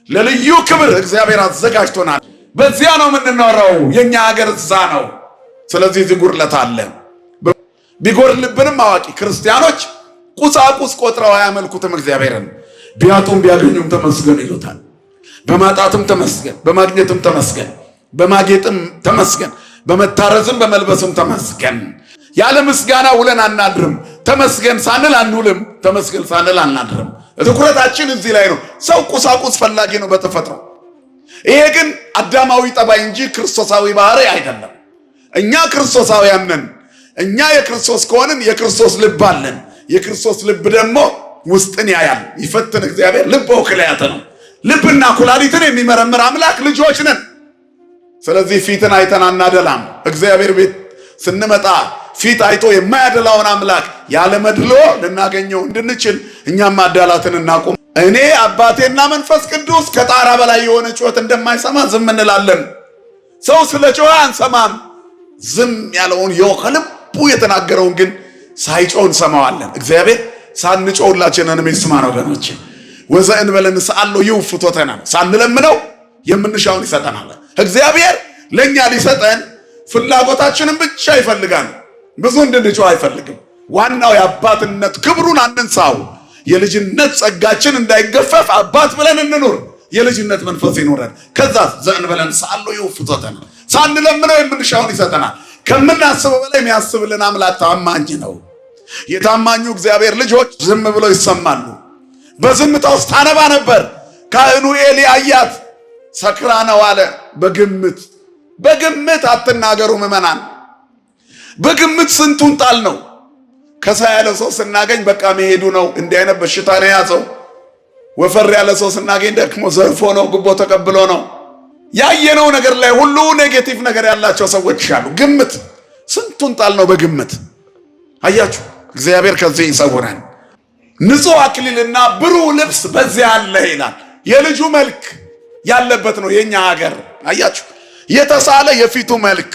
ለልዩ ክብር እግዚአብሔር አዘጋጅቶናል። በዚያ ነው የምንኖረው። የኛ ሀገር እዛ ነው። ስለዚህ እዚህ ጉድለት አለ። ቢጎድልብንም አዋቂ ክርስቲያኖች ቁሳቁስ ቆጥረው አያመልኩትም እግዚአብሔርን። ቢያጡም ቢያገኙም ተመስገን ይሉታል። በማጣትም ተመስገን፣ በማግኘትም ተመስገን፣ በማጌጥም ተመስገን፣ በመታረዝም በመልበስም ተመስገን። ያለ ምስጋና ውለን አናድርም። ተመስገን ሳንል አንውልም፣ ተመስገን ሳንል አናድርም። ትኩረታችን እዚህ ላይ ነው። ሰው ቁሳቁስ ፈላጊ ነው በተፈጥሮ። ይሄ ግን አዳማዊ ጠባይ እንጂ ክርስቶሳዊ ባህሪ አይደለም። እኛ ክርስቶሳውያን ነን። እኛ የክርስቶስ ከሆንን የክርስቶስ ልብ አለን። የክርስቶስ ልብ ደግሞ ውስጥን ያያል፣ ይፈትን እግዚአብሔር። ልብ ወክልያት ነው። ልብና ኩላሊትን የሚመረምር አምላክ ልጆች ነን። ስለዚህ ፊትን አይተን አናደላም። እግዚአብሔር ቤት ስንመጣ ፊት አይቶ የማያደላውን አምላክ ያለ መድሎ ልናገኘው እንድንችል እኛም ማዳላትን እናቁም። እኔ አባቴና መንፈስ ቅዱስ ከጣራ በላይ የሆነ ጩኸት እንደማይሰማ ዝም እንላለን። ሰው ስለ ጮኸ አንሰማም። ዝም ያለውን ከልቡ የተናገረውን ግን ሳይጮህ እንሰማዋለን። እግዚአብሔር ሳንጮህ ሁላችንንም ይስማን ወገኖች። ወዘእንበለ ንስአሎ ይውፍቶተና ሳንለምነው የምንሻውን ይሰጠናል። እግዚአብሔር ለኛ ሊሰጠን ፍላጎታችንን ብቻ ይፈልጋል። ብዙ እንድንጮህ አይፈልግም። ዋናው የአባትነት ክብሩን አንንሳው። የልጅነት ጸጋችን እንዳይገፈፍ አባት ብለን እንኑር። የልጅነት መንፈስ ይኖረን። ከዛ ዘእንበለ ንስአሎ ይውፍቶተና ሳንለምነው የምንሻውን ይሰጠናል። ከምናስበው በላይ የሚያስብልን አምላክ ታማኝ ነው። የታማኙ እግዚአብሔር ልጆች ዝም ብለው ይሰማሉ። በዝምታ ውስጥ ታነባ ነበር። ካህኑ ኤሊ አያት፣ ሰክራ ነው አለ። በግምት አትናገሩ ምዕመናን። በግምት ስንቱን ጣል ነው። ከሳ ያለ ሰው ስናገኝ በቃ መሄዱ ነው። እንዲህ አይነት በሽታ ነው ያዘው። ወፈር ያለ ሰው ስናገኝ ደግሞ ዘርፎ ነው፣ ጉቦ ተቀብሎ ነው። ያየነው ነገር ላይ ሁሉ ኔጌቲቭ ነገር ያላቸው ሰዎች አሉ። ግምት ስንቱን ጣል ነው በግምት። አያችሁ፣ እግዚአብሔር ከዚህ ይሰውረን። ንጹሕ አክሊልና ብሩህ ልብስ በዚያ አለ ይላል። የልጁ መልክ ያለበት ነው የኛ ሀገር። አያችሁ፣ የተሳለ የፊቱ መልክ፣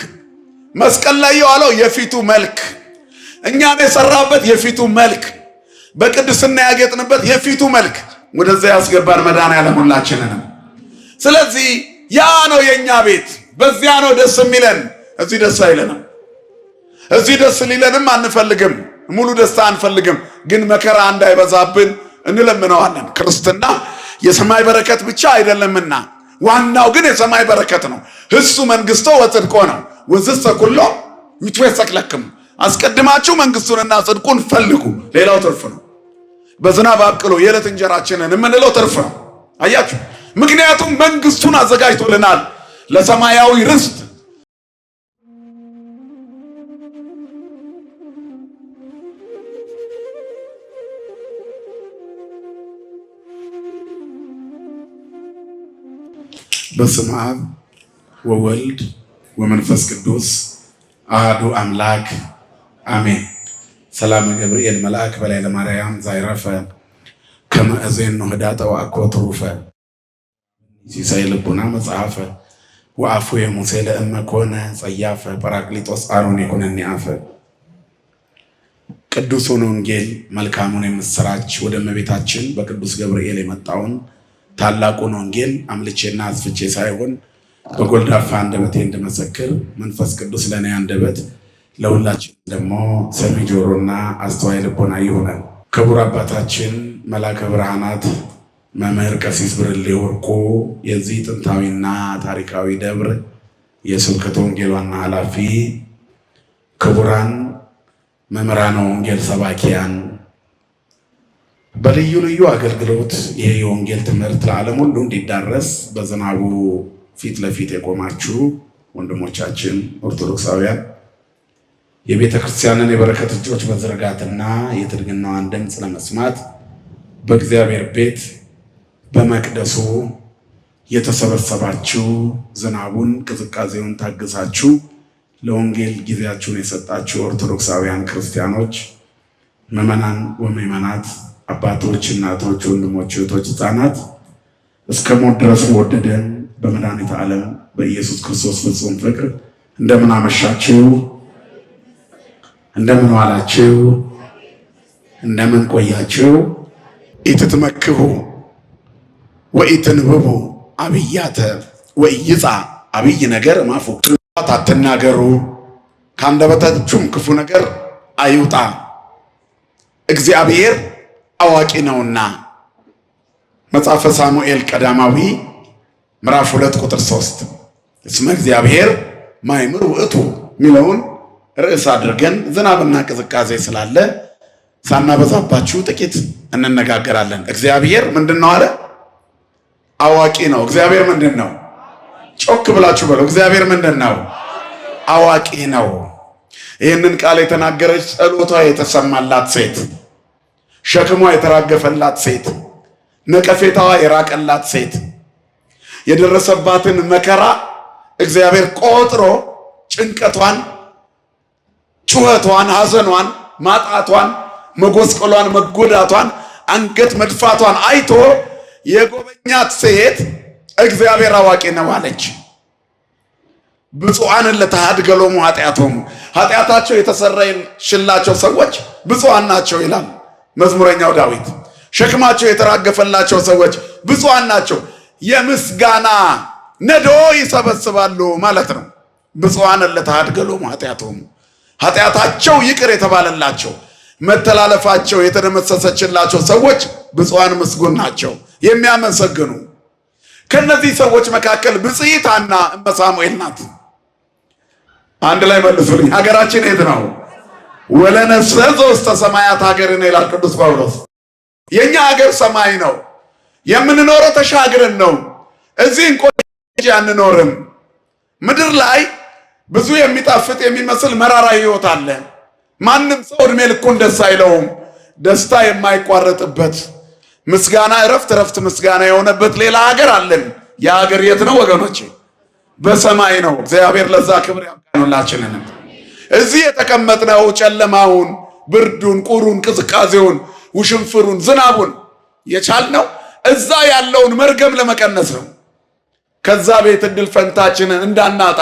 መስቀል ላይ የዋለው የፊቱ መልክ፣ እኛን የሰራበት የፊቱ መልክ፣ በቅድስና ያጌጥንበት የፊቱ መልክ ወደዚያ ያስገባን መድኃኔዓለም ሁላችንንም። ስለዚህ ያ ነው የኛ ቤት። በዚያ ነው ደስ የሚለን። እዚህ ደስ አይለንም። እዚህ ደስ ሊለንም አንፈልግም። ሙሉ ደስታ አንፈልግም። ግን መከራ እንዳይበዛብን እንለምነዋለን። ክርስትና የሰማይ በረከት ብቻ አይደለምና ዋናው ግን የሰማይ በረከት ነው። እሱ መንግስቶ ወጽድቆ ነው። ወዝሰ ኩሎ ይትወሰክ ለክሙ። አስቀድማችሁ መንግስቱንና ጽድቁን ፈልጉ፣ ሌላው ትርፍ ነው። በዝናብ አብቅሎ የዕለት እንጀራችንን የምንለው ትርፍ ነው። አያችሁ፣ ምክንያቱም መንግስቱን አዘጋጅቶልናል ለሰማያዊ ርስት። በስመ አብ ወወልድ ወመንፈስ ቅዱስ አሐዱ አምላክ አሜን። ሰላም ገብርኤል መልአክ በላይ ለማርያም ዛይረፈ ከመ እዜኑ ህዳጠ ወአኮ ትሩፈ ሲሳይ ልቡና መጽሐፈ ወአፉ የሙሴ ለእመ ኮነ ጸያፈ ጰራቅሊጦስ አሮን የኮነኒ አፈ። ቅዱሱን ወንጌል መልካሙን የምስራች ወደ እመቤታችን በቅዱስ ገብርኤል የመጣውን ታላቁን ወንጌል አምልቼና አስፍቼ ሳይሆን በጎልዳፋ አንደበቴ እንድመሰክር መንፈስ ቅዱስ ለእኔ አንደበት ለሁላችን ደግሞ ሰሚ ጆሮና አስተዋይ ልቦና ይሆናል። ክቡር አባታችን መላከ ብርሃናት መምህር ቀሲስ ብርሌ ወርቁ የዚህ ጥንታዊና ታሪካዊ ደብር የስብከተ ወንጌል ዋና ኃላፊ፣ ክቡራን መምህራነ ወንጌል ሰባኪያን፣ በልዩ ልዩ አገልግሎት ይሄ የወንጌል ትምህርት ለዓለም ሁሉ እንዲዳረስ በዝናቡ ፊት ለፊት የቆማችሁ ወንድሞቻችን ኦርቶዶክሳውያን፣ የቤተ ክርስቲያንን የበረከት እጆች በዝርጋትና የትድግናዋን ድምፅ ለመስማት በእግዚአብሔር ቤት በመቅደሱ የተሰበሰባችሁ፣ ዝናቡን ቅዝቃዜውን ታግሳችሁ ለወንጌል ጊዜያችሁን የሰጣችሁ ኦርቶዶክሳውያን ክርስቲያኖች፣ ምዕመናን ወምዕመናት፣ አባቶች፣ እናቶች፣ ወንድሞች፣ እህቶች፣ ሕፃናት እስከ ሞት ድረስ ወደደን በመድኃኒተ ዓለም በኢየሱስ ክርስቶስ ፍጹም ፍቅር እንደምን አመሻችሁ? እንደምን ዋላችሁ? እንደምን ቆያችሁ? ኢትትመክሁ ወኢትንብቡ አብያተ ወኢይጻ አብይ ነገር ማፉ አትናገሩ ከአንደበታችሁም ክፉ ነገር አይውጣ እግዚአብሔር አዋቂ ነውና። መጽሐፈ ሳሙኤል ቀዳማዊ ምዕራፍ 2 ቁጥር 3 እስመ እግዚአብሔር ማእምር ውእቱ ሚለውን ርዕስ አድርገን ዝናብና ቅዝቃዜ ስላለ ሳናበዛባችሁ ጥቂት እንነጋገራለን። እግዚአብሔር ምንድነው አለ? አዋቂ ነው። እግዚአብሔር ምንድነው? ጮክ ብላችሁ በለው። እግዚአብሔር ምንድነው? አዋቂ ነው። ይህንን ቃል የተናገረች ጸሎቷ የተሰማላት ሴት፣ ሸክሟ የተራገፈላት ሴት፣ ነቀፌታዋ የራቀላት ሴት፣ የደረሰባትን መከራ እግዚአብሔር ቆጥሮ ጭንቀቷን፣ ጩኸቷን፣ ሐዘኗን፣ ማጣቷን፣ መጎስቆሏን፣ መጎዳቷን፣ አንገት መድፋቷን አይቶ የጎበኛት ሴት እግዚአብሔር አዋቂ ነው አለች። ብፁዓን ለተሃድገሎሙ ኃጢአቶሙ ኃጢአታቸው የተሰረየላቸው ሰዎች ብፁዓን ናቸው ይላል መዝሙረኛው ዳዊት። ሸክማቸው የተራገፈላቸው ሰዎች ብፁዓን ናቸው፣ የምስጋና ነዶ ይሰበስባሉ ማለት ነው። ብፁዓን ለተሃድገሎሙ ኃጢአቶሙ ኃጢአታቸው ይቅር የተባለላቸው መተላለፋቸው የተደመሰሰችላቸው ሰዎች ብፁዓን ምስጉን ናቸው፣ የሚያመሰግኑ። ከነዚህ ሰዎች መካከል ብፅዕት ሐና እመ ሳሙኤል ናት። አንድ ላይ መልሱልኝ። ሀገራችን የት ነው? ወለነፍሰ ዘውስተ ሰማያት ሀገርነ ይላል ቅዱስ ጳውሎስ። የኛ ሀገር ሰማይ ነው። የምንኖረው ተሻግረን ነው። እዚህ እንቆይ አንኖርም። ምድር ላይ ብዙ የሚጣፍጥ የሚመስል መራራ ህይወት አለ። ማንም ሰው እድሜ ልኩን ደስ አይለውም። ደስታ የማይቋረጥበት ምስጋና እረፍት ምስጋና የሆነበት ሌላ ሀገር አለን። ያ ሀገር የት ነው ወገኖቼ? በሰማይ ነው። እግዚአብሔር ለዛ ክብር ያብቃን ሁላችንንም። እዚህ የተቀመጥነው ጨለማውን፣ ብርዱን፣ ቁሩን፣ ቅዝቃዜውን፣ ውሽንፍሩን፣ ዝናቡን የቻልነው እዛ ያለውን መርገም ለመቀነስ ነው። ከዛ ቤት እድል ፈንታችንን እንዳናጣ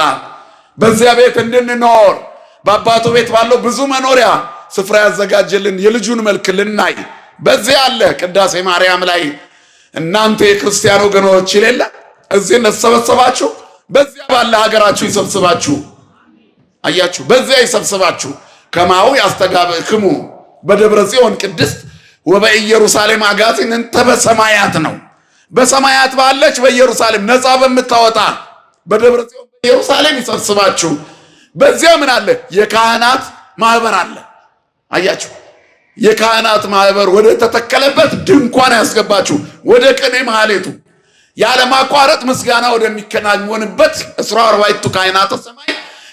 በዚያ ቤት እንድንኖር በአባቱ ቤት ባለው ብዙ መኖሪያ ስፍራ ያዘጋጀልን የልጁን መልክ ልናይ በዚያ አለ። ቅዳሴ ማርያም ላይ እናንተ የክርስቲያን ወገኖች ይሌለ እዚህ እንደተሰበሰባችሁ በዚያ ባለ ሀገራችሁ ይሰብስባችሁ። አያችሁ፣ በዚያ ይሰብስባችሁ። ከማው ያስተጋብክሙ በደብረ ጽዮን ቅድስት ወበኢየሩሳሌም አጋዚን እንተ በሰማያት ነው። በሰማያት ባለች በኢየሩሳሌም ነፃ በምታወጣ በደብረ ጽዮን በኢየሩሳሌም ይሰብስባችሁ። በዚያ ምን አለ? የካህናት ማህበር አለ። አያችሁ፣ የካህናት ማህበር ወደ ተተከለበት ድንኳን ያስገባችሁ፣ ወደ ቅኔ ማህሌቱ ያለማቋረጥ ምስጋና ወደሚከናወንበት እስራ አርባዕቱ ካህናተ ሰማይ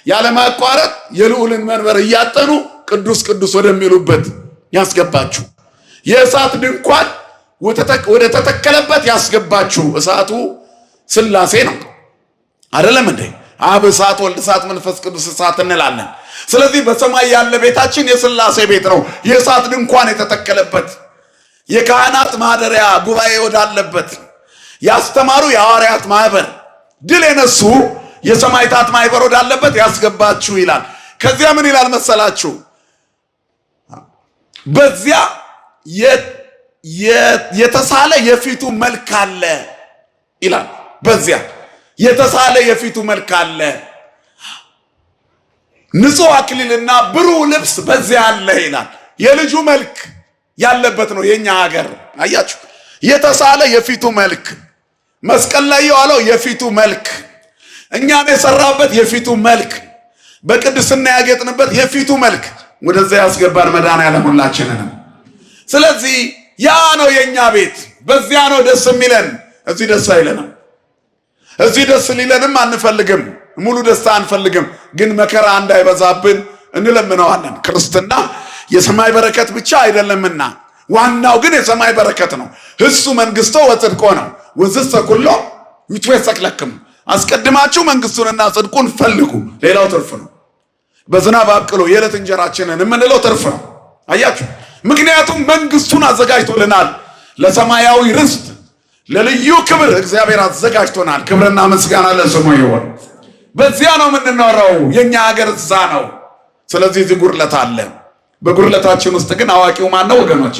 ያለማቋረጥ የልዑልን መንበር እያጠኑ ቅዱስ ቅዱስ ወደሚሉበት ያስገባችሁ። የእሳት ድንኳን ወደ ተተከለበት ያስገባችሁ። እሳቱ ሥላሴ ነው አይደለም እንዴ? አብ እሳት፣ ወልድ እሳት፣ መንፈስ ቅዱስ እሳት እንላለን። ስለዚህ በሰማይ ያለ ቤታችን የሥላሴ ቤት ነው። የእሳት ድንኳን የተተከለበት የካህናት ማደሪያ ጉባኤ ወዳለበት ያስተማሩ የሐዋርያት ማህበር ድል የነሱ የሰማዕታት ማህበር ወዳለበት ያስገባችሁ ይላል። ከዚያ ምን ይላል መሰላችሁ? በዚያ የተሳለ የፊቱ መልክ አለ ይላል። በዚያ የተሳለ የፊቱ መልክ አለ። ንጹሕ አክሊልና ብሩህ ልብስ በዚያ አለ ይላል። የልጁ መልክ ያለበት ነው የኛ ሀገር። አያችሁ፣ የተሳለ የፊቱ መልክ፣ መስቀል ላይ የዋለው የፊቱ መልክ፣ እኛን የሰራበት የፊቱ መልክ፣ በቅድስና ያጌጥንበት የፊቱ መልክ ወደዚያ ያስገባን መድኃኔዓለም ሁላችንንም። ስለዚህ ያ ነው የኛ ቤት። በዚያ ነው ደስ የሚለን። እዚህ ደስ አይለንም። እዚህ ደስ ሊለንም አንፈልግም። ሙሉ ደስታ አንፈልግም። ግን መከራ እንዳይበዛብን እንለምነዋለን። ክርስትና የሰማይ በረከት ብቻ አይደለምና ዋናው ግን የሰማይ በረከት ነው። እሱ መንግሥቶ ወጽድቆ ነው። ወዝሰ ኩሎ ይትወሰክ ለክሙ አስቀድማችሁ መንግሥቱንና ጽድቁን ፈልጉ፣ ሌላው ትርፍ ነው። በዝናብ አብቅሎ የዕለት እንጀራችንን የምንለው ትርፍ ነው። አያችሁ፣ ምክንያቱም መንግሥቱን አዘጋጅቶልናል። ለሰማያዊ ርስት ለልዩ ክብር እግዚአብሔር አዘጋጅቶናል። ክብርና ምስጋና ለስሙ ይሁን። በዚያ ነው የምንኖረው። የኛ ሀገር እዛ ነው። ስለዚህ እዚህ ጉድለት አለ። በጉድለታችን ውስጥ ግን አዋቂው ማን ነው ወገኖቼ?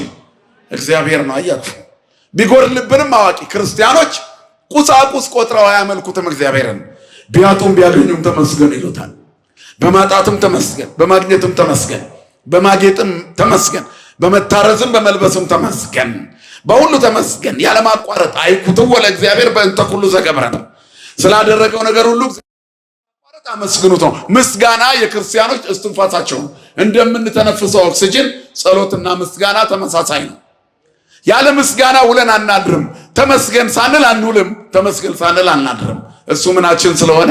እግዚአብሔር ነው። አያችሁ፣ ቢጎርልብንም አዋቂ ክርስቲያኖች ቁሳቁስ ቆጥረው አያመልኩትም እግዚአብሔርን። ቢያጡም ቢያገኙም ተመስገን ይሉታል። በማጣትም ተመስገን፣ በማግኘትም ተመስገን፣ በማጌጥም ተመስገን፣ በመታረዝም በመልበስም ተመስገን፣ በሁሉ ተመስገን ያለማቋረጥ አይኩትው ለእግዚአብሔር በእንተ ኩሉ ዘገብረ ነው። ስላደረገው ነገር ሁሉ ማቋረጥ አመስግኑት ነው። ምስጋና የክርስቲያኖች እስትንፋሳቸው ነው። እንደምንተነፍሰው ኦክሲጅን ጸሎትና ምስጋና ተመሳሳይ ነው። ያለ ምስጋና ውለን አናድርም። ተመስገን ሳንል አንውልም። ተመስገን ሳንል አናድርም። እሱ ምናችን ስለሆነ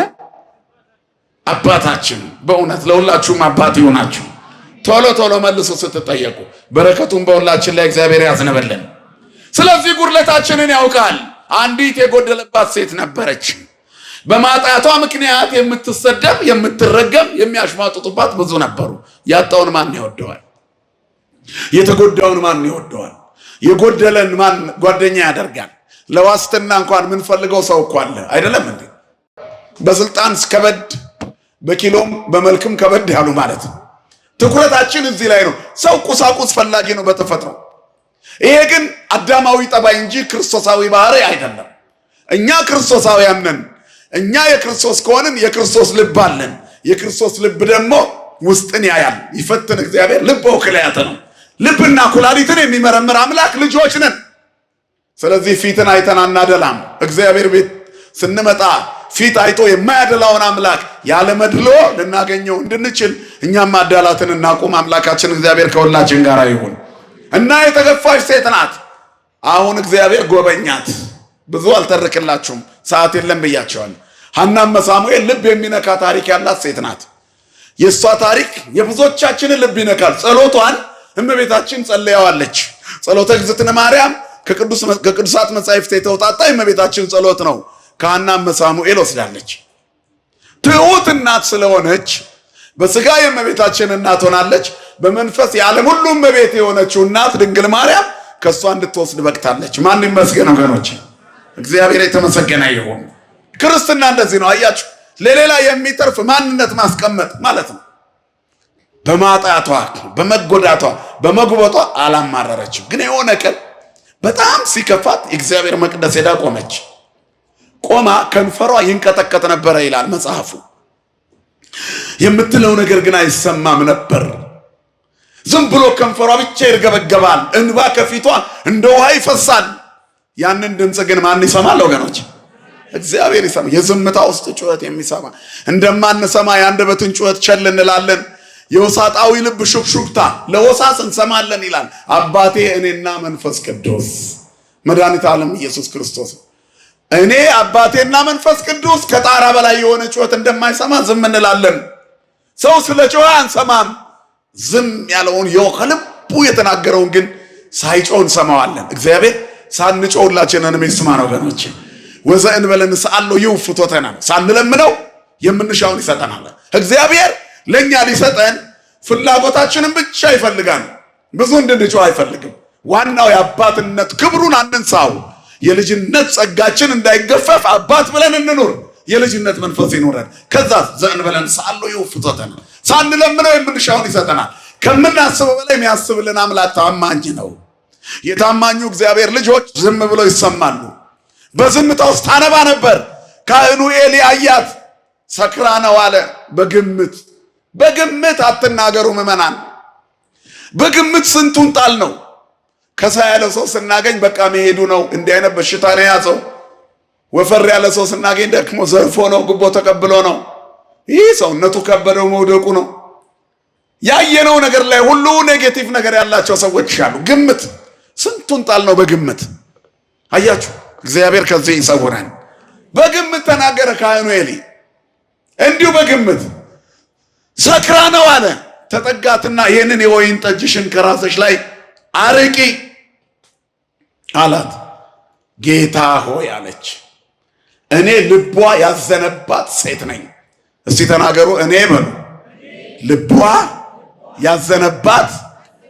አባታችን በእውነት ለሁላችሁም አባት ይሆናችሁ። ቶሎ ቶሎ መልሱ ስትጠየቁ። በረከቱን በሁላችን ላይ እግዚአብሔር ያዝንበልን። ስለዚህ ጉድለታችንን ያውቃል። አንዲት የጎደለባት ሴት ነበረች። በማጣቷ ምክንያት የምትሰደብ የምትረገም የሚያሽማጡባት ብዙ ነበሩ። ያጣውን ማን ይወደዋል? የተጎዳውን ማን ይወደዋል? የጎደለን ማን ጓደኛ ያደርጋል? ለዋስትና እንኳን የምንፈልገው ሰው እኮ አለ አይደለም እንዴ? በስልጣን ከበድ በኪሎም በመልክም ከበድ ያሉ ማለት ነው። ትኩረታችን እዚህ ላይ ነው። ሰው ቁሳቁስ ፈላጊ ነው በተፈጥሮ። ይሄ ግን አዳማዊ ጠባይ እንጂ ክርስቶሳዊ ባህሪ አይደለም። እኛ ክርስቶሳውያን ነን። እኛ የክርስቶስ ከሆንን የክርስቶስ ልብ አለን። የክርስቶስ ልብ ደግሞ ውስጥን ያያል። ይፈትን እግዚአብሔር ልብ ወክልያተ ነው። ልብና ኩላሊትን የሚመረምር አምላክ ልጆች ነን። ስለዚህ ፊትን አይተን አናደላም። እግዚአብሔር ቤት ስንመጣ ፊት አይቶ የማያደላውን አምላክ ያለ መድሎ ልናገኘው እንድንችል እኛም ማዳላትን እናቁም። አምላካችን እግዚአብሔር ከሁላችን ጋር ይሁን እና የተገፋች ሴት ናት። አሁን እግዚአብሔር ጎበኛት። ብዙ አልተርክላችሁም፣ ሰዓት የለም ብያቸዋል። ሐናም ሳሙኤል ልብ የሚነካ ታሪክ ያላት ሴት ናት። የእሷ ታሪክ የብዙዎቻችንን ልብ ይነካል። ጸሎቷን እመቤታችን ጸልያዋለች። ጸሎተ እግዝእትነ ማርያም ከቅዱሳት መጻሕፍት የተውጣጣ የእመቤታችን ጸሎት ነው። ከሐናም ሳሙኤል ወስዳለች። ትሑት እናት ስለሆነች በስጋ የእመቤታችን እናት ሆናለች። በመንፈስ የዓለም ሁሉ እመቤት የሆነችው እናት ድንግል ማርያም ከእሷ እንድትወስድ በቅታለች። ማን ይመስገን ወገኖች፣ እግዚአብሔር የተመሰገነ ይሁን። ክርስትና እንደዚህ ነው። አያችሁ፣ ለሌላ የሚተርፍ ማንነት ማስቀመጥ ማለት ነው። በማጣቷ በመጎዳቷ በመጉበቷ አላማረረችም። ግን የሆነ ቀን በጣም ሲከፋት የእግዚአብሔር መቅደስ ሄዳ ቆመች። ቆማ ከንፈሯ ይንቀጠቀጥ ነበረ ይላል መጽሐፉ። የምትለው ነገር ግን አይሰማም ነበር። ዝም ብሎ ከንፈሯ ብቻ ይርገበገባል። እንባ ከፊቷ እንደ ውሃ ይፈሳል። ያንን ድምፅ ግን ማን ይሰማል ወገኖች? እግዚአብሔር ይሰማ። የዝምታ ውስጥ ጩኸት የሚሰማ እንደማንሰማ የአንደበትን ጩኸት ቸል እንላለን። የውሳጣዊ ልብ ሹክሹክታ ለወሳስ እንሰማለን ይላል አባቴ እኔና መንፈስ ቅዱስ መድኃኒተ ዓለም ኢየሱስ ክርስቶስ። እኔ አባቴና መንፈስ ቅዱስ ከጣራ በላይ የሆነ ጩኸት እንደማይሰማ ዝም እንላለን። ሰው ስለ ጮኸ አንሰማም። ዝም ያለውን ከልቡ የተናገረውን ግን ሳይጮህ እንሰማዋለን። እግዚአብሔር ሳንጮህ ሁላችንንም ይስማን ወገኖች። ወዘእንበለ ንስአሎ ይውፍቶተና ሳንለምነው የምንሻውን ይሰጠናል። እግዚአብሔር ለኛ ሊሰጠን ፍላጎታችንን ብቻ ይፈልጋል። ብዙ እንድንጮህ አይፈልግም። ዋናው የአባትነት ክብሩን አንንሳው። የልጅነት ጸጋችን እንዳይገፈፍ አባት ብለን እንኑር። የልጅነት መንፈስ ይኖረን። ከዛ ዘእንበለ ንስአሎ ይውፍቶተና ሳንለምነው የምንሻውን ይሰጠናል። ከምናስበው በላይ የሚያስብልን አምላክ ታማኝ ነው። የታማኙ እግዚአብሔር ልጆች ዝም ብለው ይሰማሉ። በዝምታ ውስጥ ታነባ ነበር። ካህኑ ኤሊ አያት፣ ሰክራ ነው አለ። በግምት አትናገሩ ምዕመናን። በግምት ስንቱን ጣል ነው። ከሳ ያለ ሰው ስናገኝ በቃ መሄዱ ነው። እንዲህ አይነት በሽታ ነው የያዘው። ወፈር ያለ ሰው ስናገኝ ደግሞ ዘርፎ ነው፣ ጉቦ ተቀብሎ ነው። ይህ ሰውነቱ ከበደው መውደቁ ነው። ያየነው ነገር ላይ ሁሉ ኔጌቲቭ ነገር ያላቸው ሰዎች አሉ። ግምት ስንቱን ጣል ነው በግምት። አያችሁ፣ እግዚአብሔር ከዚህ ይሰውረን። በግምት ተናገረ ካህኑ ኤሊ። እንዲሁ በግምት ሰክራ ነው አለ። ተጠጋትና ይህንን የወይን ጠጅሽን ከራስሽ ላይ አርቂ አላት። ጌታ ሆይ አለች፣ እኔ ልቧ ያዘነባት ሴት ነኝ። እስቲ ተናገሩ፣ እኔ በሉ። ልቧ ያዘነባት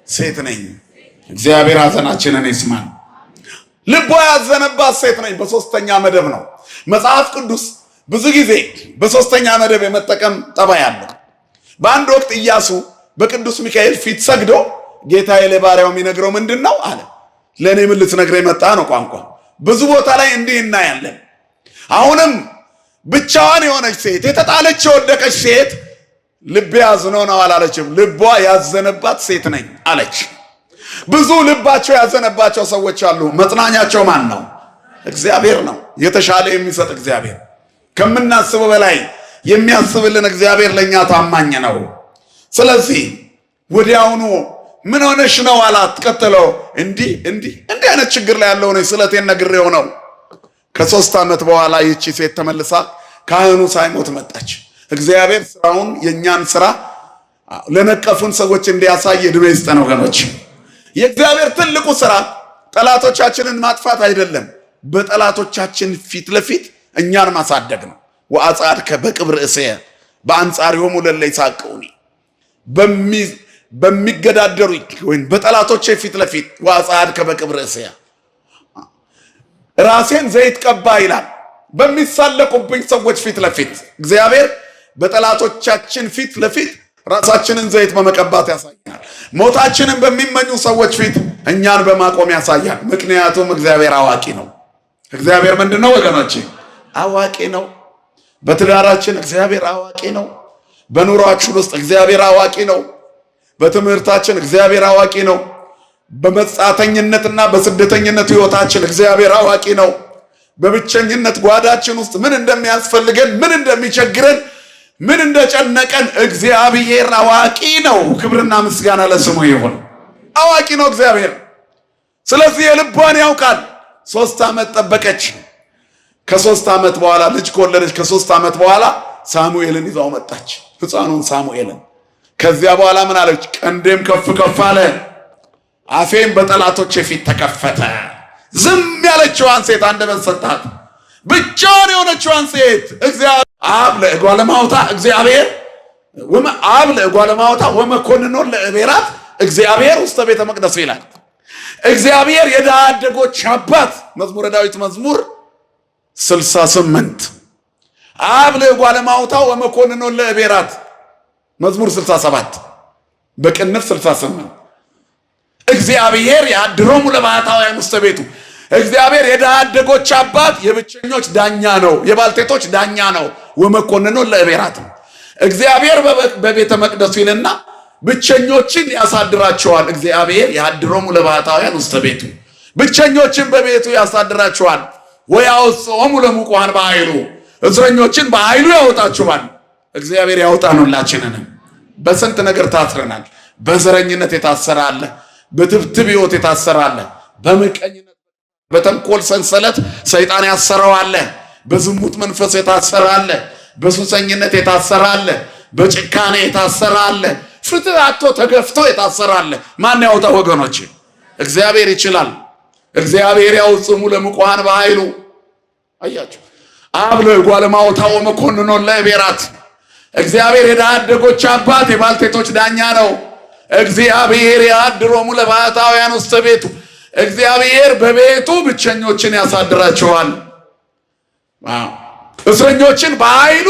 ሴት ነኝ። እግዚአብሔር ሐዘናችንን ይስማን። ልቧ ያዘነባት ሴት ነኝ በሶስተኛ መደብ ነው። መጽሐፍ ቅዱስ ብዙ ጊዜ በሶስተኛ መደብ የመጠቀም ጠባይ አለው። በአንድ ወቅት ኢያሱ በቅዱስ ሚካኤል ፊት ሰግዶ ጌታዬ ለባሪያው የሚነግረው ምንድን ነው አለ። ለኔ ምን ልትነግረኝ መጣ ነው ቋንቋ። ብዙ ቦታ ላይ እንዲህ እናያለን። አሁንም ብቻዋን የሆነች ሴት፣ የተጣለች የወደቀች ሴት ልቤ ያዝኖ ነው አላለችም። ልቧ ያዘነባት ሴት ነኝ አለች። ብዙ ልባቸው ያዘነባቸው ሰዎች አሉ። መጽናኛቸው ማን ነው? እግዚአብሔር ነው። የተሻለ የሚሰጥ እግዚአብሔር፣ ከምናስበው በላይ የሚያስብልን እግዚአብሔር ለኛ ታማኝ ነው። ስለዚህ ወዲያውኑ ምን ሆነሽ ነው አላት። ቀጥለው እንዲህ አይነት ችግር ላይ ያለው ነው ስለቴን ነግሬው ነው። ከ3 ዓመት በኋላ ይቺ ሴት ተመልሳ ካህኑ ሳይሞት መጣች። እግዚአብሔር ስራውን የኛን ስራ ለነቀፉን ሰዎች እንዲያሳይ እድሜ ይስጠን ወገኖች። የእግዚአብሔር ትልቁ ስራ ጠላቶቻችንን ማጥፋት አይደለም፣ በጠላቶቻችን ፊት ለፊት እኛን ማሳደግ ነው። ወአጻድከ በቅብር እሰየ በአንጻሪሆሙ ለለ ይሳቅኡኒ፣ በሚገዳደሩ ወይም በጠላቶቼ ፊት ለፊት ወአጻድከ በቅብር እሰየ፣ ራሴን ዘይት ቀባ ይላል። በሚሳለቁብኝ ሰዎች ፊት ለፊት እግዚአብሔር በጠላቶቻችን ፊት ለፊት ራሳችንን ዘይት በመቀባት ያሳያል። ሞታችንን በሚመኙ ሰዎች ፊት እኛን በማቆም ያሳያል። ምክንያቱም እግዚአብሔር አዋቂ ነው። እግዚአብሔር ምንድነው ወገኖቼ? አዋቂ ነው። በትዳራችን እግዚአብሔር አዋቂ ነው። በኑሯችን ውስጥ እግዚአብሔር አዋቂ ነው። በትምህርታችን እግዚአብሔር አዋቂ ነው። በመጻተኝነትና በስደተኝነት ህይወታችን እግዚአብሔር አዋቂ ነው። በብቸኝነት ጓዳችን ውስጥ ምን እንደሚያስፈልገን፣ ምን እንደሚቸግረን፣ ምን እንደጨነቀን እግዚአብሔር አዋቂ ነው። ክብርና ምስጋና ለስሙ ይሁን። አዋቂ ነው እግዚአብሔር። ስለዚህ የልቧን ያውቃል። 3 ዓመት ጠበቀች። ከ3 ዓመት በኋላ ልጅ ከወለደች ከ3 ዓመት በኋላ ሳሙኤልን ይዛው መጣች፣ ሕፃኑን ሳሙኤልን። ከዚያ በኋላ ምን አለች? ቀንዴም ከፍ ከፍ አለ፣ አፌም በጠላቶቼ ፊት ተከፈተ። ዝም ያለችዋን ሴት አንደበት ሰጣት። ብቻዋን የሆነችዋን ሴት እግዚአብሔር አብ ለእጓለ እማውታ እግዚአብሔር አብ ለእጓለ እማውታ ወመኮንኖ ለእቤራት እግዚአብሔር ውስተ ቤተ መቅደሱ ይላል። እግዚአብሔር የድሃ አደጎች አባት መዝሙረ ዳዊት መዝሙር 68 አብ ለእጓለ እማውታ ወመኮንኖ ለእቤራት መዝሙር 67 በቅንፍ 68 እግዚአብሔር ያድሮሙ ለባሕታውያን ውስተ ቤቱ እግዚአብሔር የድሃ አደጎች አባት የብቸኞች ዳኛ ነው፣ የባልቴቶች ዳኛ ነው። ወመኮንኖ ለእቤራት እግዚአብሔር በቤተ መቅደሱ ይልና ብቸኞችን ያሳድራቸዋል። እግዚአብሔር ያድሮሙ ለባሕታውያን ውስተ ቤቱ ብቸኞችን በቤቱ ያሳድራቸዋል። ወያወጽኦሙ ለሙቁሃን በኃይሉ እስረኞችን በኃይሉ ያወጣቸዋል። እግዚአብሔር ያውጣን ሁላችንንም። በስንት ነገር ታስረናል። በዘረኝነት የታሰረ አለ፣ በትብትብ ሕይወት የታሰረ አለ፣ በምቀኝነት በተንኮል ሰንሰለት ሰይጣን ያሰረው አለ፣ በዝሙት መንፈስ የታሰረ አለ፣ በሱሰኝነት የታሰረ አለ፣ በጭካኔ የታሰረ አለ፣ ፍትህ አጥቶ ተገፍቶ የታሰረ አለ። ማን ያውጣ ወገኖች? እግዚአብሔር ይችላል። እግዚአብሔር ያውጽሙ ለሙቁሃን በኃይሉ። አያችሁ፣ አብ ለእጓለ እማውታ ወመኮንኖ ለእቤራት እግዚአብሔር የድሃ አደጎች አባት የባልቴቶች ዳኛ ነው። እግዚአብሔር ያድሮሙ ለባሕታውያን ውስተ ቤቱ እግዚአብሔር በቤቱ ብቸኞችን ያሳድራቸዋል። እስረኞችን በኃይሉ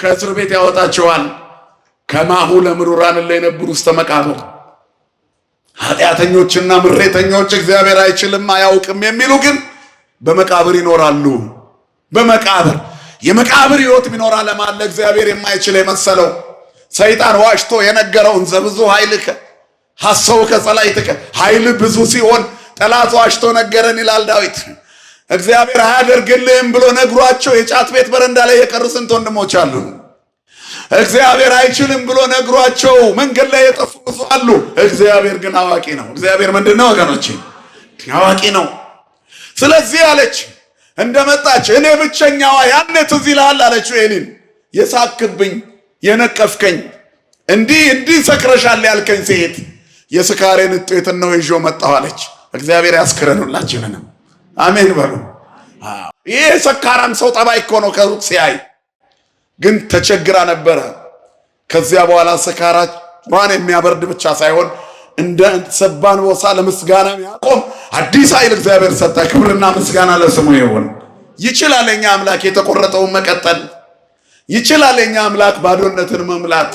ከእስር ቤት ያወጣቸዋል። ከማሁ ለምሩራን ለነበሩ ውስተ መቃብር ኃጢአተኞችና ምሬተኞች እግዚአብሔር አይችልም አያውቅም የሚሉ ግን በመቃብር ይኖራሉ። በመቃብር የመቃብር ሕይወት ቢኖር ዓለም አለ እግዚአብሔር የማይችል የመሰለው ሰይጣን ዋሽቶ የነገረውን ዘብዙ ኃይልከ ሐሰውከ ጸላኢትከ ኃይል ብዙ ሲሆን ጠላት ዋሽቶ ነገረን ይላል ዳዊት። እግዚአብሔር አያደርግልህም ብሎ ነግሯቸው የጫት ቤት በረንዳ ላይ የቀሩ ስንት ወንድሞች አሉ። እግዚአብሔር አይችልም ብሎ ነግሯቸው መንገድ ላይ የጠፉ ብዙ አሉ። እግዚአብሔር ግን አዋቂ ነው። እግዚአብሔር ምንድነው ወገኖቼ? አዋቂ ነው። ስለዚህ አለች እንደመጣች እኔ ብቸኛዋ ያኔ ትዝ ይልሃል አለችው ኤሊን። የሳክብኝ የነቀፍከኝ እንዲህ ሰክረሻል ያልከኝ ሴት የስካሬን ውጤትን ነው ይዤው መጣሁ አለች። እግዚአብሔር ያስክረን ሁላችንንም አሜን በሉ። ይሄ ሰካራም ሰው ጠባይ እኮ ነው ከሩቅ ሲያይ፣ ግን ተቸግራ ነበረ። ከዚያ በኋላ ሰካራቿን የሚያበርድ ብቻ ሳይሆን እንደ ሰባን ቦሳ ለምስጋና የሚያቆም አዲስ ኃይል እግዚአብሔር ሰጠ። ክብርና ምስጋና ለስሙ ይሁን። ይችላል የኛ አምላክ የተቆረጠውን መቀጠል፣ ይችላል የኛ አምላክ ባዶነትን መምላት፣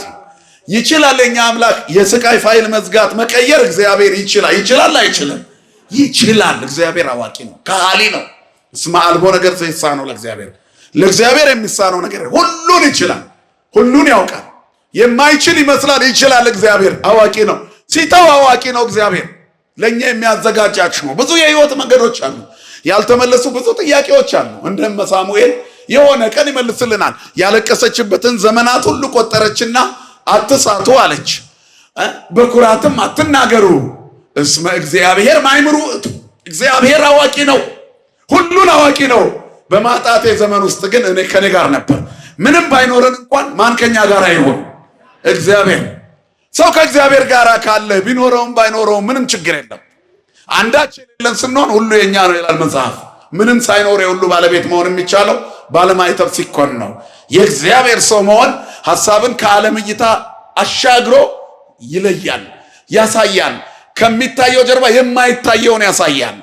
ይችላል የኛ አምላክ የስቃይ ፋይል መዝጋት መቀየር። እግዚአብሔር ይችላል። አይችልም? ይችላል። እግዚአብሔር አዋቂ ነው፣ ከሃሊ ነው። እስመ አልቦ ነገር ዘይሳነው ለእግዚአብሔር። ለእግዚአብሔር የሚሳነው ነገር ሁሉን ይችላል፣ ሁሉን ያውቃል። የማይችል ይመስላል፣ ይችላል። እግዚአብሔር አዋቂ ነው። ሲታው አዋቂ ነው እግዚአብሔር። ለኛ የሚያዘጋጃችሁ ነው። ብዙ የህይወት መንገዶች አሉ፣ ያልተመለሱ ብዙ ጥያቄዎች አሉ። እንደም ሳሙኤል የሆነ ቀን ይመልስልናል። ያለቀሰችበትን ዘመናት ሁሉ ቆጠረችና አትሳቱ አለች። በኩራትም አትናገሩ እስመ እግዚአብሔር ማይምሩ። እግዚአብሔር አዋቂ ነው፣ ሁሉን አዋቂ ነው። በማጣቴ ዘመን ውስጥ ግን እኔ ከኔ ጋር ነበር። ምንም ባይኖረን እንኳን ማን ከኛ ጋር አይሆን? እግዚአብሔር። ሰው ከእግዚአብሔር ጋር ካለ ቢኖረውም ባይኖረውም ምንም ችግር የለም። አንዳች የሌለን ስንሆን ሁሉ የኛ ነው ይላል መጽሐፍ። ምንም ሳይኖር የሁሉ ባለቤት መሆን የሚቻለው ባለማይተብ ሲኮን ነው። የእግዚአብሔር ሰው መሆን ሐሳብን ከዓለም እይታ አሻግሮ ይለያል፣ ያሳያል። ከሚታየው ጀርባ የማይታየውን ያሳያል።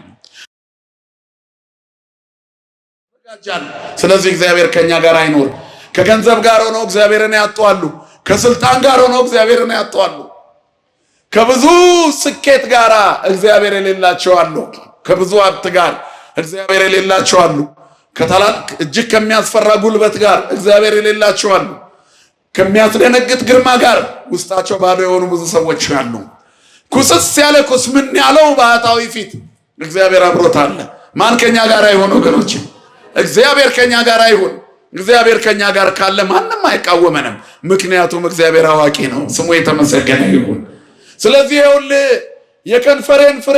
ስለዚህ እግዚአብሔር ከኛ ጋር አይኖር። ከገንዘብ ጋር ሆነው እግዚአብሔርን ያጣሉ። ከስልጣን ጋር ሆነው እግዚአብሔርን ያጣሉ። ከብዙ ስኬት ጋር እግዚአብሔር የሌላቸው አሉ። ከብዙ ሀብት ጋር እግዚአብሔር የሌላቸው አሉ። ከታላቅ እጅግ ከሚያስፈራ ጉልበት ጋር እግዚአብሔር የሌላቸው አሉ። ከሚያስደነግጥ ግርማ ጋር ውስጣቸው ባዶ የሆኑ ብዙ ሰዎች አሉ። ኩስስ ያለ ኩስምን ያለው ባህታዊ ፊት እግዚአብሔር አብሮት አለ። ማን ከኛ ጋር አይሆን ወገኖች? እግዚአብሔር ከኛ ጋር አይሆን። እግዚአብሔር ከኛ ጋር ካለ ማንም አይቃወመንም። ምክንያቱም እግዚአብሔር አዋቂ ነው። ስሙ የተመሰገነ ይሁን። ስለዚህ ይኸውልህ የከንፈሬን ፍሬ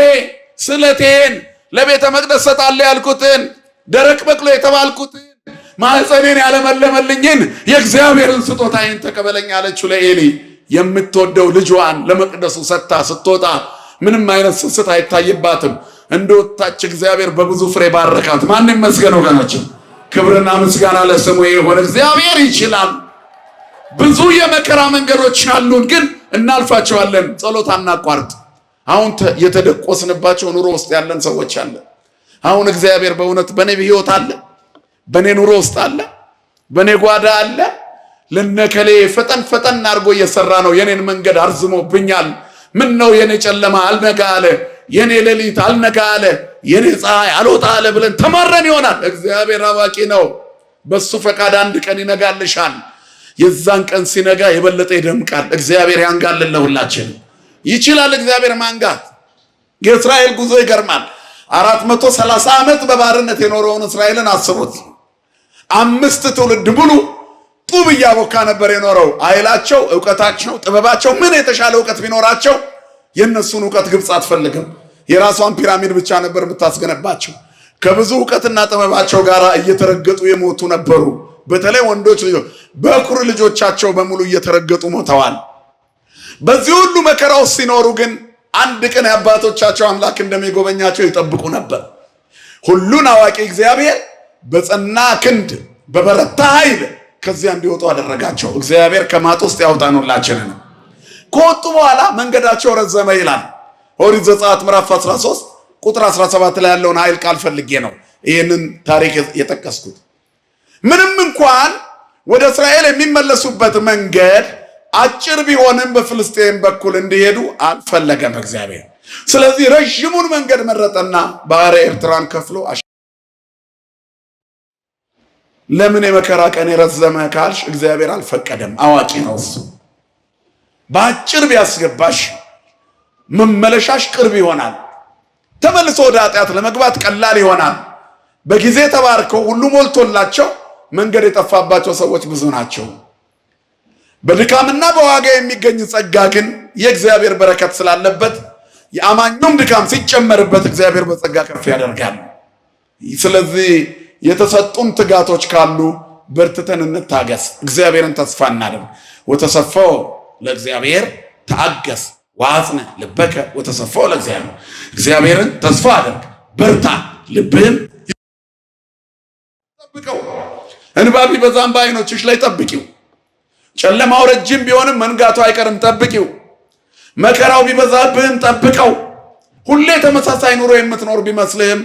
ስለቴን ለቤተ መቅደስ ሰጣለሁ ያልኩትን ደረቅ በቅሎ የተባልኩትን ማህፀኔን ያለመለመልኝን የእግዚአብሔርን ስጦታዬን ተቀበለኝ አለችው ለኤሊ። የምትወደው ልጇን ለመቅደሱ ሰጥታ ስትወጣ ምንም አይነት ስስት አይታይባትም። እንደወጣች እግዚአብሔር በብዙ ፍሬ ባረካት። ማን ይመስገን ወገኖች? ክብርና ምስጋና ለስሙ ይሁን። እግዚአብሔር ይችላል። ብዙ የመከራ መንገዶች አሉን፣ ግን እናልፋቸዋለን። ጸሎት አናቋርጥ። አሁን የተደቆስንባቸው ኑሮ ውስጥ ያለን ሰዎች አለ። አሁን እግዚአብሔር በእውነት በኔ ህይወት አለ፣ በኔ ኑሮ ውስጥ አለ፣ በኔ ጓዳ አለ። ለነከሌ ፈጠን ፈጠን አድርጎ እየሰራ ነው። የኔን መንገድ አርዝሞብኛል። ምን ነው የኔ ጨለማ አልነጋ አለ፣ የኔ ሌሊት አልነጋ አለ፣ የኔ ፀሐይ አልወጣ አለ ብለን ተማረን ይሆናል። እግዚአብሔር አዋቂ ነው። በሱ ፈቃድ አንድ ቀን ይነጋልሻል። የዛን ቀን ሲነጋ የበለጠ ይደምቃል። እግዚአብሔር ያንጋልን። ለሁላችን ይችላል እግዚአብሔር ማንጋት። የእስራኤል ጉዞ ይገርማል። 430 ዓመት በባርነት የኖረውን እስራኤልን አስቡት። 5 ትውልድ ሙሉ ጡብ እያቦካ ነበር የኖረው። ኃይላቸው፣ ዕውቀታቸው፣ ጥበባቸው ምን የተሻለ ዕውቀት ቢኖራቸው የነሱን ዕውቀት ግብፅ አትፈልግም። የራሷን ፒራሚድ ብቻ ነበር የምታስገነባቸው። ከብዙ ዕውቀትና ጥበባቸው ጋር እየተረገጡ የሞቱ ነበሩ። በተለይ ወንዶች ልጆች በኩር ልጆቻቸው በሙሉ እየተረገጡ ሞተዋል። በዚህ ሁሉ መከራ ውስጥ ሲኖሩ ግን አንድ ቀን የአባቶቻቸው አምላክ እንደሚጎበኛቸው ይጠብቁ ነበር። ሁሉን አዋቂ እግዚአብሔር በጸና ክንድ በበረታ ኃይል ከዚያ እንዲወጡ አደረጋቸው። እግዚአብሔር ከማጥ ውስጥ ያውጣን ሁላችንን። ከወጡ በኋላ መንገዳቸው ረዘመ ይላል ኦሪት ዘጸአት ምዕራፍ 13 ቁጥር 17 ላይ ያለውን ኃይል ቃል ፈልጌ ነው ይህንን ታሪክ የጠቀስኩት። ምንም እንኳን ወደ እስራኤል የሚመለሱበት መንገድ አጭር ቢሆንም በፍልስጤም በኩል እንዲሄዱ አልፈለገም እግዚአብሔር። ስለዚህ ረዥሙን መንገድ መረጠና ባህረ ኤርትራን ከፍሎ ለምን የመከራ ቀን የረዘመ ካልሽ እግዚአብሔር አልፈቀደም። አዋቂ ነው እሱ። በአጭር ቢያስገባሽ መመለሻሽ ቅርብ ይሆናል። ተመልሶ ወደ ኃጢአት ለመግባት ቀላል ይሆናል። በጊዜ ተባርከው ሁሉ ሞልቶላቸው መንገድ የጠፋባቸው ሰዎች ብዙ ናቸው። በድካምና በዋጋ የሚገኝ ጸጋ ግን የእግዚአብሔር በረከት ስላለበት የአማኙም ድካም ሲጨመርበት እግዚአብሔር በጸጋ ከፍ ያደርጋል። ስለዚህ የተሰጡን ትጋቶች ካሉ በርትተን እንታገስ፣ እግዚአብሔርን ተስፋ እናድርግ። ወተሰፈው ለእግዚአብሔር ተአገስ ወአጽነ ልበከ ወተሰፈው ለእግዚአብሔር። እግዚአብሔርን ተስፋ አድርግ፣ በርታ፣ ልብህም ጠብቀው። እንባ ቢበዛም በዓይኖችሽ ላይ ጠብቂው። ጨለማው ረጅም ቢሆንም መንጋቱ አይቀርም፣ ጠብቂው። መከራው ቢበዛብህም ጠብቀው። ሁሌ ተመሳሳይ ኑሮ የምትኖር ቢመስልህም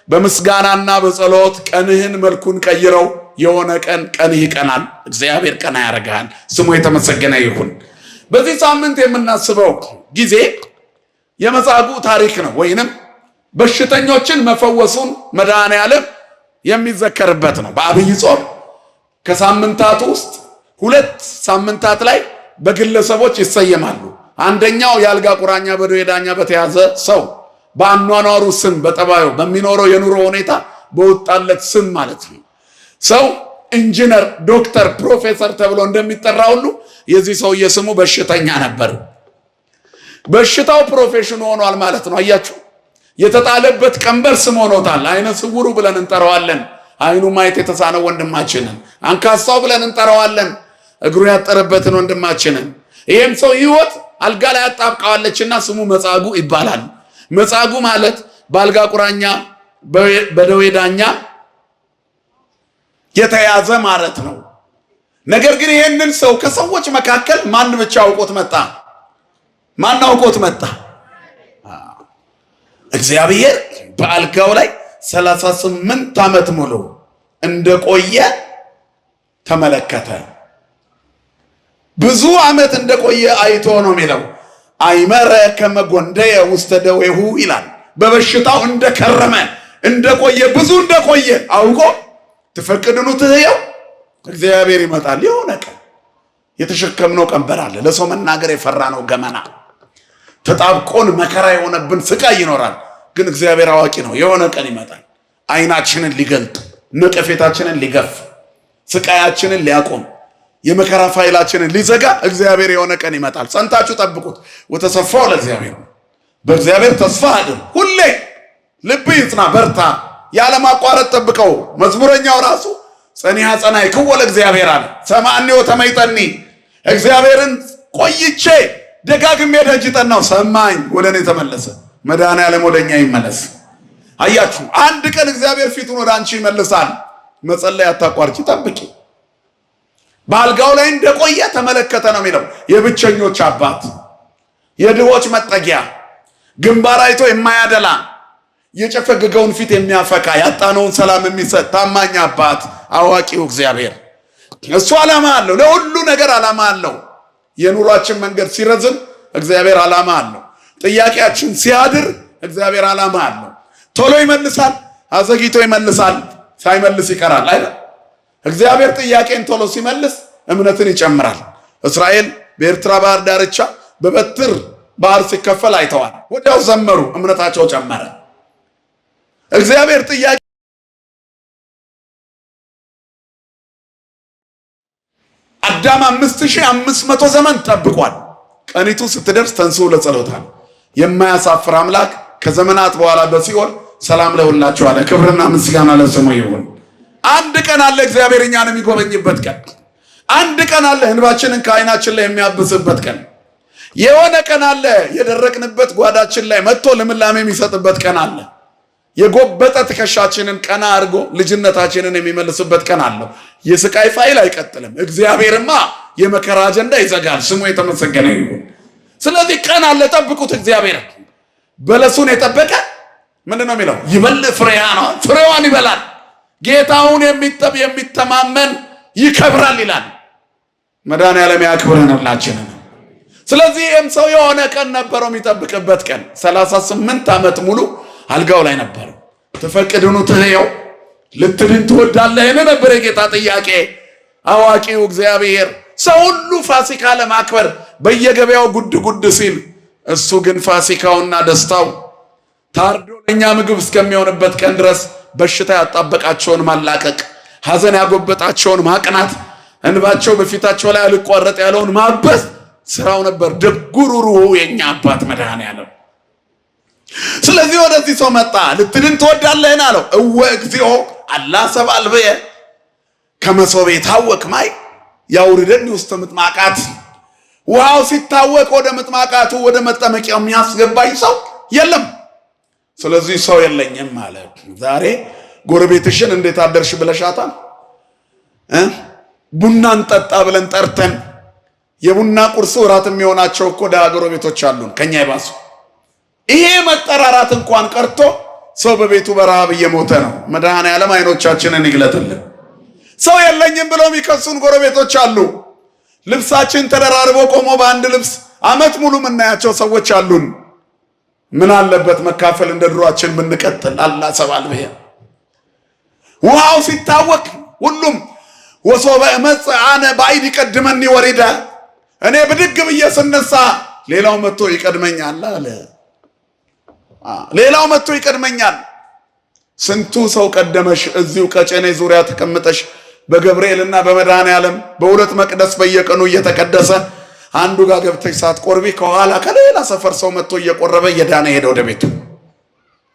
በምስጋናና በጸሎት ቀንህን መልኩን ቀይረው። የሆነ ቀን ቀንህ ይቀናል፣ እግዚአብሔር ቀና ያደርጋል። ስሙ የተመሰገነ ይሁን። በዚህ ሳምንት የምናስበው ጊዜ የመጻጉዕ ታሪክ ነው፣ ወይንም በሽተኞችን መፈወሱን መድኃኔዓለም የሚዘከርበት ነው። በአብይ ጾም ከሳምንታቱ ውስጥ 2 ሳምንታት ላይ በግለሰቦች ይሰየማሉ። አንደኛው የአልጋ ቁራኛ በደዌ ዳኛ በተያዘ ሰው በአኗኗሩ ስም በጠባዩ በሚኖረው የኑሮ ሁኔታ በወጣለት ስም ማለት ነው። ሰው ኢንጂነር፣ ዶክተር፣ ፕሮፌሰር ተብሎ እንደሚጠራ ሁሉ የዚህ ሰውዬ ስሙ በሽተኛ ነበር። በሽታው ፕሮፌሽኑ ሆኗል ማለት ነው። አያችሁ፣ የተጣለበት ቀንበር ስም ሆኖታል። አይነ ስውሩ ብለን እንጠራዋለን፣ አይኑ ማየት የተሳነው ወንድማችንን። አንካሳው ብለን እንጠራዋለን፣ እግሩ ያጠረበትን ወንድማችንን። ይሄም ሰው ሕይወት አልጋ ላይ አጣብቃዋለችና ስሙ መጻጉዕ ይባላል። መጻጉዕ ማለት በአልጋ ቁራኛ በደዌ ዳኛ የተያዘ ማለት ነው። ነገር ግን ይሄንን ሰው ከሰዎች መካከል ማን ብቻ አውቆት መጣ? ማን አውቆት መጣ? እግዚአብሔር በአልጋው ላይ 38 ዓመት ሙሉ እንደቆየ ተመለከተ። ብዙ ዓመት እንደቆየ አይቶ ነው የሚለው። አይመረ ከመጎንደየ ውስተ ደዌሁ ይላል። በበሽታው እንደከረመ እንደቆየ፣ ብዙ እንደቆየ አውቆ ትፈቅድኑ ትህየው እግዚአብሔር ይመጣል። የሆነ ቀን የተሸከምነው ቀንበር አለ፣ ለሰው መናገር የፈራነው ገመና ተጣብቆን መከራ የሆነብን ስቃይ ይኖራል። ግን እግዚአብሔር አዋቂ ነው። የሆነ ቀን ይመጣል፣ አይናችንን ሊገልጥ፣ ነቀፌታችንን ሊገፍ፣ ስቃያችንን ሊያቆም፣ የመከራ ፋይላችንን ሊዘጋ እግዚአብሔር የሆነ ቀን ይመጣል። ጸንታችሁ ጠብቁት። ወተሰፋው ለእግዚአብሔር፣ በእግዚአብሔር ተስፋ አድር። ሁሌ ልብ ይጽና፣ በርታ፣ ያለማቋረጥ ጠብቀው። መዝሙረኛው ራሱ ጸኒሐ ጸናዕክዎ ለእግዚአብሔር አለ። ሰማዕኒዮ ተመይጠኒ፣ እግዚአብሔርን ቆይቼ ደጋግሜ ደጅ ጠናው፣ ሰማኝ፣ ወደ እኔ ተመለሰ። መድኃኔዓለም ወደ እኛ ይመለስ። አያችሁ፣ አንድ ቀን እግዚአብሔር ፊቱን ወደ አንቺ ይመልሳል። መጸለይ አታቋርጪ፣ ጠብቂ። በአልጋው ላይ እንደቆየ ተመለከተ ነው የሚለው። የብቸኞች አባት፣ የድሆች መጠጊያ፣ ግንባር አይቶ የማያደላ፣ የጨፈገገውን ፊት የሚያፈካ፣ ያጣነውን ሰላም የሚሰጥ ታማኝ አባት፣ አዋቂው እግዚአብሔር። እሱ ዓላማ አለው፣ ለሁሉ ነገር ዓላማ አለው። የኑሯችን መንገድ ሲረዝም እግዚአብሔር ዓላማ አለው። ጥያቄያችን ሲያድር እግዚአብሔር ዓላማ አለው። ቶሎ ይመልሳል፣ አዘግይቶ ይመልሳል፣ ሳይመልስ ይቀራል አይደል? እግዚአብሔር ጥያቄን ቶሎ ሲመልስ እምነትን ይጨምራል። እስራኤል በኤርትራ ባህር ዳርቻ በበትር ባህር ሲከፈል አይተዋል። ወዲያው ዘመሩ፣ እምነታቸው ጨመረ። እግዚአብሔር ጥያቄ አዳም 5500 ዘመን ጠብቋል። ቀኒቱ ስትደርስ ተንሥኡ ለጸሎታል። የማያሳፍር አምላክ ከዘመናት በኋላ በሲኦል ሰላም ለሁላችሁ አለ። ክብርና ምስጋና ለስሙ ይሁን። አንድ ቀን አለ እግዚአብሔር እኛን የሚጎበኝበት ቀን። አንድ ቀን አለ እንባችንን ከዓይናችን ላይ የሚያብስበት ቀን። የሆነ ቀን አለ የደረቅንበት ጓዳችን ላይ መጥቶ ልምላሜ የሚሰጥበት ቀን አለ። የጎበጠ ትከሻችንን ቀና አድርጎ ልጅነታችንን የሚመልስበት ቀን አለው። የስቃይ ፋይል አይቀጥልም። እግዚአብሔርማ የመከራ አጀንዳ ይዘጋል። ስሙ የተመሰገነ ይሁን። ስለዚህ ቀን አለ፣ ጠብቁት። እግዚአብሔር በለሱን የጠበቀ ምንድን ነው የሚለው? ይበል ፍሬያ ነው፣ ፍሬዋን ይበላል። ጌታውን የሚተማመን ይከብራል ይላል። መድኃኔዓለም ያክብረን ሁላችንን። ስለዚህ ይህም ሰው የሆነ ቀን ነበረው የሚጠብቅበት ቀን። 38 ዓመት ሙሉ አልጋው ላይ ነበር። ትፈቅድኑ ትህየው ልትድን ትወዳለህን ነበር የጌታ ጥያቄ። አዋቂው እግዚአብሔር ሰው ሁሉ ፋሲካ ለማክበር በየገበያው ጉድ ጉድ ሲል፣ እሱ ግን ፋሲካውና ደስታው ታርዶ ለእኛ ምግብ እስከሚሆንበት ቀን ድረስ በሽታ ያጣበቃቸውን ማላቀቅ፣ ሐዘን ያጎበጣቸውን ማቅናት፣ እንባቸው በፊታቸው ላይ አልቋረጥ ያለውን ማበስ ስራው ነበር። ደጉ ሩሩው የኛ አባት መድኃኔዓለም። ስለዚህ ወደዚህ ሰው መጣ። ልትድን ትወዳለህን አለው። እወ እግዚኦ አላ ሰብአ ልብየ ከመሶቤ ታወክ ማይ ያውርደኒ ውስተ ምጥማቃት። ውሃው ሲታወቅ ወደ ምጥማቃቱ ወደ መጠመቂያው የሚያስገባኝ ሰው የለም። ስለዚህ ሰው የለኝም ማለት። ዛሬ ጎረቤትሽን እንዴት አደርሽ ብለሻታል? ቡና እንጠጣ ብለን ጠርተን የቡና ቁርሱ እራት የሚሆናቸው እኮ ደሃ ጎረቤቶች አሉን ከኛ ይባሱ። ይሄ መጠራራት እንኳን ቀርቶ ሰው በቤቱ በረሃብ እየሞተ ነው። መድኃኔዓለም አይኖቻችንን ይግለጥልን። ሰው የለኝም ብለው የሚከሱን ጎረቤቶች አሉ። ልብሳችን ተደራርቦ ቆሞ በአንድ ልብስ ዓመት ሙሉ የምናያቸው ሰዎች አሉን። ምን አለበት መካፈል እንደ ድሯችን ብንቀጥል። አላ ሰባል በያ ውሃው ሲታወቅ ሁሉም ወሶበ መጽ አነ ባይድ ይቀድመኒ ወሪዳ እኔ ብድግ ብዬ ስነሳ ሌላው መጥቶ ይቀድመኛል አለ። ሌላው መጥቶ ይቀድመኛል። ስንቱ ሰው ቀደመሽ እዚሁ ቀጨኔ ዙሪያ ተቀምጠሽ በገብርኤልና በመድኃኔዓለም በሁለት መቅደስ በየቀኑ እየተቀደሰ አንዱ ጋር ገብተሽ ሳትቆርቢ ከኋላ ከሌላ ሰፈር ሰው መጥቶ እየቆረበ እየዳነ ሄደ ወደ ቤቱ።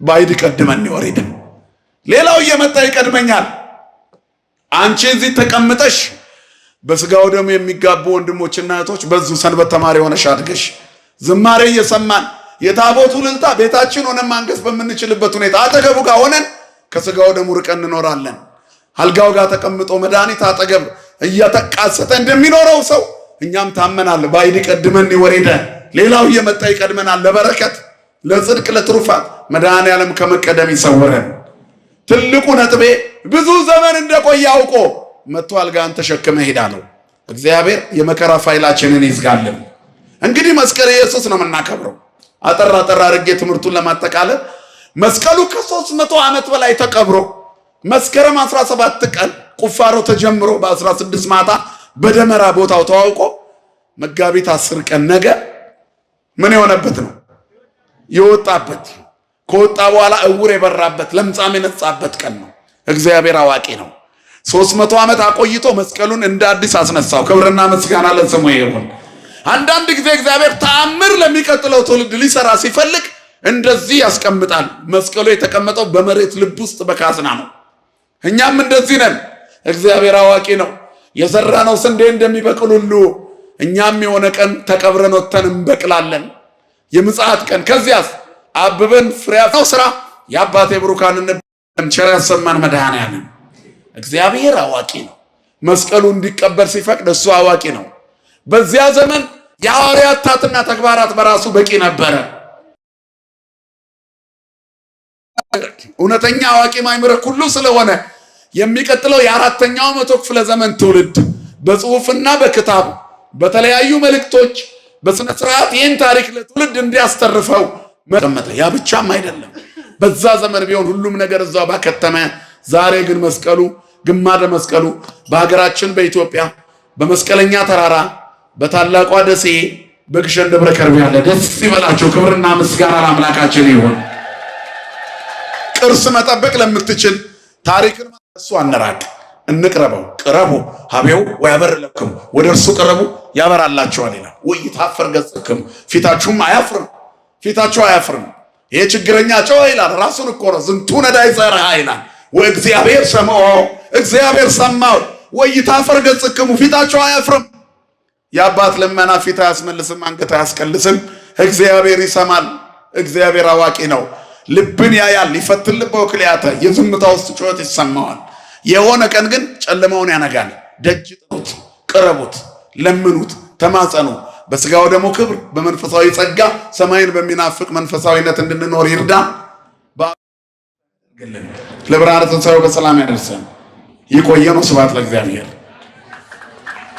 ባይድ ይቀድመኒ ወሪዳ ሌላው እየመጣ ይቀድመኛል። አንቺ እዚህ ተቀምጠሽ በስጋው ደሙ የሚጋቡ ወንድሞችና እህቶች በዙ ሰንበት ተማሪ ሆነሽ አድገሽ ዝማሬ እየሰማን የታቦቱ ልልታ ቤታችን ሆነን ማንገስ በምንችልበት ሁኔታ አጠገቡ ጋር ሆነን ከስጋው ደሙ ርቀን እንኖራለን። አልጋው ጋር ተቀምጦ መድኃኒት አጠገብ እየተቃሰተ እንደሚኖረው ሰው እኛም ታመናል። ባይድ ይቀድመኒ ወሪዳ ሌላው እየመጣ ይቀድመናል። ለበረከት ለጽድቅ ለትሩፋት መድኃኔዓለም ከመቀደም ይሰውረን። ትልቁ ነጥቤ ብዙ ዘመን እንደቆየ አውቆ መጥቶ አልጋን ተሸክመ ሄዳለው። እግዚአብሔር የመከራ ፋይላችንን ይዝጋልን። እንግዲህ መስቀል ኢየሱስ ነው የምናከብረው። አጠራ አድርጌ ትምህርቱን ለማጠቃለል መስቀሉ ከ300 ዓመት በላይ ተቀብሮ መስከረም 17 ቀን ቁፋሮ ተጀምሮ በ16 ማታ በደመራ ቦታው ተዋውቆ መጋቢት 10 ቀን ነገ ምን የሆነበት ነው የወጣበት። ከወጣ በኋላ እውር የበራበት ለምጻም የነጻበት ቀን ነው። እግዚአብሔር አዋቂ ነው። 300 ዓመት አቆይቶ መስቀሉን እንደ አዲስ አስነሳው። ክብርና ምስጋና ለስሙ ይሁን። አንዳንድ ጊዜ እግዚአብሔር ተአምር ለሚቀጥለው ትውልድ ሊሰራ ሲፈልግ እንደዚህ ያስቀምጣል። መስቀሉ የተቀመጠው በመሬት ልብ ውስጥ በካዝና ነው። እኛም እንደዚህ ነን። እግዚአብሔር አዋቂ ነው። የዘራነው ስንዴ እንደሚበቅል ሁሉ እኛም የሆነ ቀን ተቀብረን ወጥተን እንበቅላለን። የምጽአት ቀን ከዚያስ አብበን ፍሬያው ስራ የአባቴ ብሩካን ቸር ያሰማን መድኃኔዓለም። እግዚአብሔር አዋቂ ነው። መስቀሉ እንዲቀበር ሲፈቅድ እሱ አዋቂ ነው። በዚያ ዘመን የሐዋርያት ታትና ተግባራት በራሱ በቂ ነበረ። እውነተኛ አዋቂ ማይምረ ሁሉ ስለሆነ የሚቀጥለው የ4ኛው መቶ ክፍለ ዘመን ትውልድ በጽሁፍና በክታብ በተለያዩ መልእክቶች በስነ ስርዓት ይህን ታሪክ ለትውልድ እንዲያስተርፈው መቀመጠ። ያ ብቻም አይደለም። በዛ ዘመን ቢሆን ሁሉም ነገር እዛው ባከተመ። ዛሬ ግን መስቀሉ ግማደ መስቀሉ በሀገራችን በኢትዮጵያ በመስቀለኛ ተራራ በታላቋ ደሴ በግሸን ደብረ ከርቤ ያለ። ደስ ይበላቸው። ክብርና ምስጋና ለአምላካችን ይሁን። ቅርስ መጠበቅ ለምትችል ታሪክን እሱ አንራቅ፣ እንቅረበው። ቅረቡ ሀቤው ወያበር ለክሙ ወደ እርሱ ቅረቡ ያበራላችኋል ይላል። ወይታፈር ገጽክሙ ፊታችሁም አያፍርም። ፊታችሁ አያፍርም። ይሄ ችግረኛ ጮኸ ይላል። ራሱን እኮ ነው። ዝንቱ ነዳይ ዘርሃ ይላል። ወእግዚአብሔር ሰምዖ እግዚአብሔር ሰማው። ወይታፈር ገጽክሙ ፊታችሁ አያፍርም። የአባት ልመና ፊት አያስመልስም፣ አንገት አያስቀልስም። እግዚአብሔር ይሰማል። እግዚአብሔር አዋቂ ነው። ልብን ያያል። ይፈትን ልበ ወክልያተ የዝምታ ውስጥ ጩኸት ይሰማዋል። የሆነ ቀን ግን ጨለማውን ያነጋል። ደጅ ጥኑት፣ ቅረቡት፣ ለምኑት፣ ተማጸኑ። በስጋው ደግሞ ክብር በመንፈሳዊ ጸጋ ሰማይን በሚናፍቅ መንፈሳዊነት እንድንኖር ይርዳ። ለብርሃነ ትንሣኤው በሰላም ያደርሰን። ይቆየን። ስብሐት ለእግዚአብሔር።